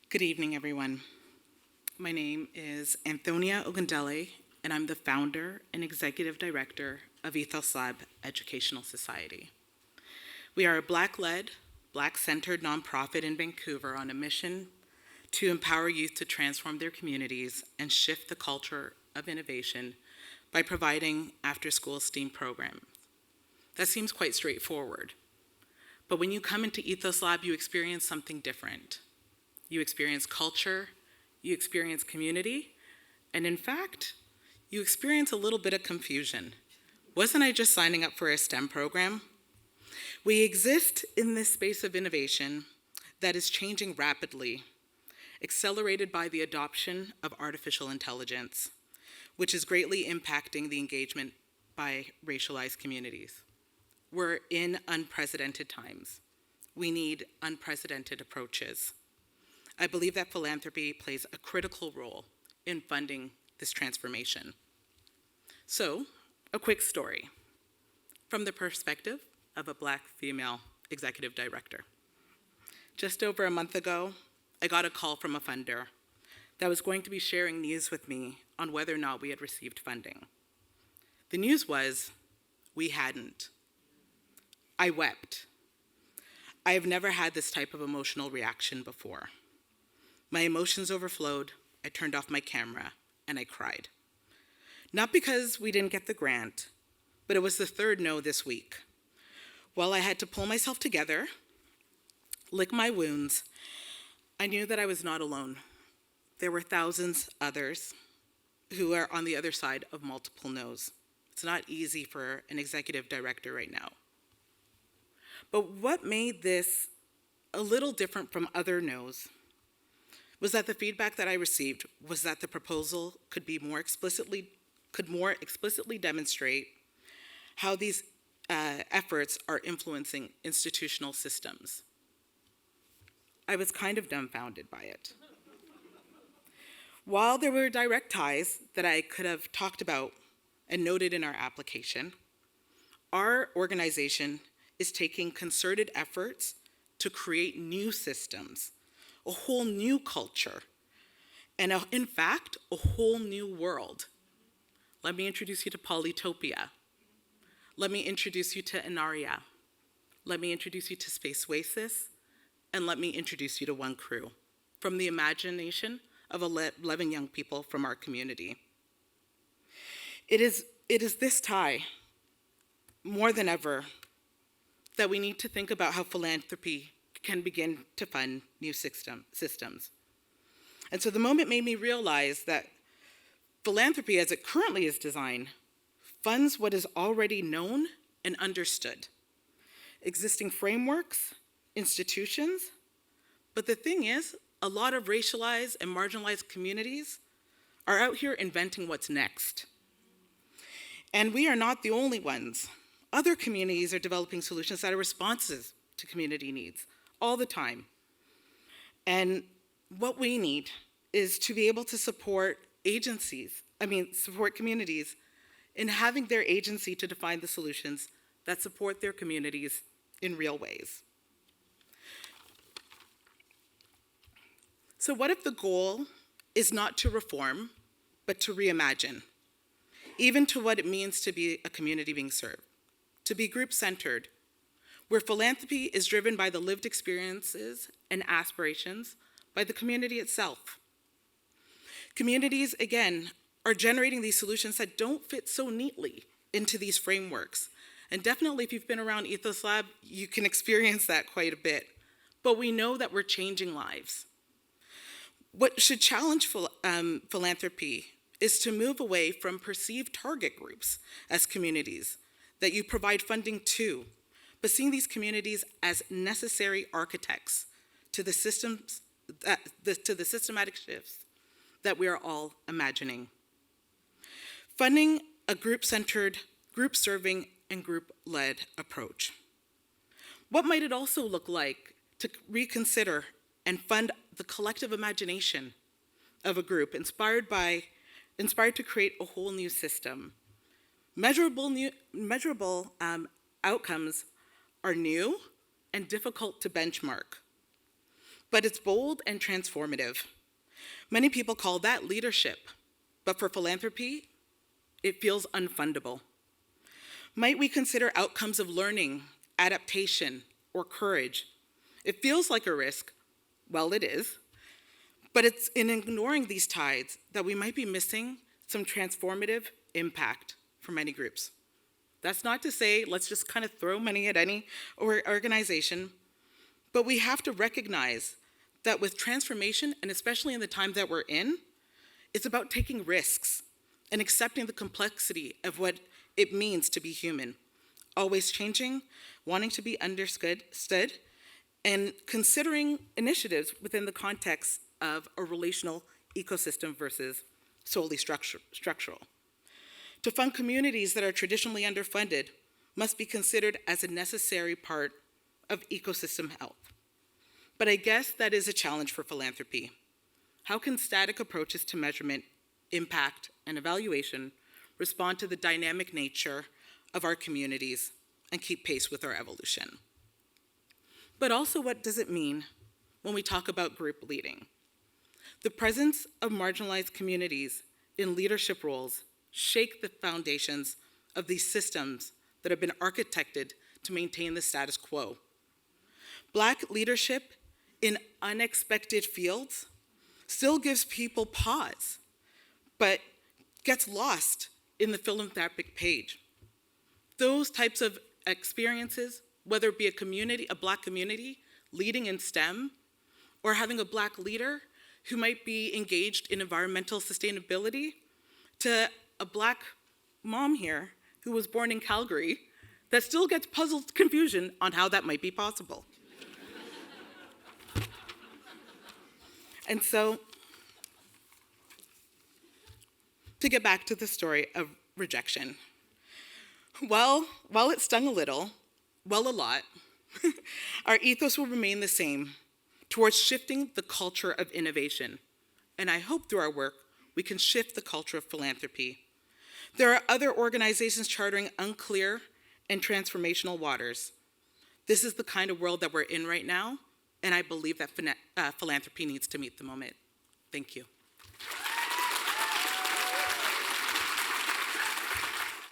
Good evening, everyone. My name is Anthonia Ogundele, and I'm the founder and executive director of Ethọ Educational Society. We are a Black-led, Black-centered nonprofit in Vancouver on a mission to empower youth to transform their communities and shift the culture of innovation by providing after-school STEAM programs. That seems quite straightforward. But when you come into Ethos Lab, you experience something different. You experience culture, you experience community, and in fact, you experience a little bit of confusion. Wasn't I just signing up for a STEM program? We exist in this space of innovation that is changing rapidly, accelerated by the adoption of artificial intelligence, which is greatly impacting the engagement by racialized communities. We're in unprecedented times. We need unprecedented approaches. I believe that philanthropy plays a critical role in funding this transformation. So, a quick story from the perspective of a Black female executive director. Just over a month ago, I got a call from a funder that was going to be sharing news with me on whether or not we had received funding. The news was, we hadn't. I wept. I have never had this type of emotional reaction before. My emotions overflowed, I turned off my camera, and I cried. Not because we didn't get the grant, but it was the third no this week. While I had to pull myself together, lick my wounds, I knew that I was not alone. There were thousands others who are on the other side of multiple no's. It's not easy for an executive director right now. But what made this a little different from other no's was that the feedback that I received was that the proposal could more explicitly demonstrate how these efforts are influencing institutional systems. I was kind of dumbfounded by it. While there were direct ties that I could have talked about and noted in our application, our organization is taking concerted efforts to create new systems, a whole new culture, and in fact, a whole new world. Let me introduce you to Polytopia. Let me introduce you to Inaria. Let me introduce you to Space Oasis, and let me introduce you to One Crew, from the imagination of 11 young people from our community. It is this tie, more than ever, that we need to think about how philanthropy can begin to fund new systems. And so the moment made me realize that philanthropy, as it currently is designed, funds what is already known and understood. Existing frameworks, institutions, but the thing is, a lot of racialized and marginalized communities are out here inventing what's next. And we are not the only ones. Other communities are developing solutions that are responsive to community needs all the time. And what we need is to be able to support communities in having their agency to define the solutions that support their communities in real ways. So what if the goal is not to reform, but to reimagine, even to what it means to be a community being served, to be group-centered, where philanthropy is driven by the lived experiences and aspirations by the community itself. Communities, again, are generating these solutions that don't fit so neatly into these frameworks. And definitely, if you've been around Ethos Lab, you can experience that quite a bit. But we know that we're changing lives. What should challenge philanthropy is to move away from perceived target groups as communities that you provide funding to, but seeing these communities as necessary architects to the systematic shifts that we are all imagining. Funding a group-centered, group-serving, and group-led approach. What might it also look like to reconsider and fund the collective imagination of a group inspired to create a whole new system? Measurable outcomes are new and difficult to benchmark, but it's bold and transformative. Many people call that leadership, but for philanthropy, it feels unfundable. Might we consider outcomes of learning, adaptation, or courage? It feels like a risk. Well, it is. But it's in ignoring these tides that we might be missing some transformative impact for many groups. That's not to say let's just kind of throw money at any organization, but we have to recognize that with transformation, and especially in the time that we're in, it's about taking risks and accepting the complexity of what it means to be human, always changing, wanting to be understood, and considering initiatives within the context of a relational ecosystem versus solely structural. To fund communities that are traditionally underfunded must be considered as a necessary part of ecosystem health. But I guess that is a challenge for philanthropy. How can static approaches to measurement, impact, and evaluation respond to the dynamic nature of our communities and keep pace with our evolution? But also, what does it mean when we talk about group leading? The presence of marginalized communities in leadership roles shake the foundations of these systems that have been architected to maintain the status quo. Black leadership in unexpected fields still gives people pause, but gets lost in the philanthropic page. Those types of experiences, whether it be a Black community leading in STEM, or having a Black leader who might be engaged in environmental sustainability, to a Black mom here who was born in Calgary that still gets puzzled confusion on how that might be possible. And so, to get back to the story of rejection, while it stung a little, a lot, our ethos will remain the same towards shifting the culture of innovation. And I hope through our work, we can shift the culture of philanthropy. There are other organizations charting unclear and transformational waters. This is the kind of world that we're in right now, and I believe that philanthropy needs to meet the moment. Thank you.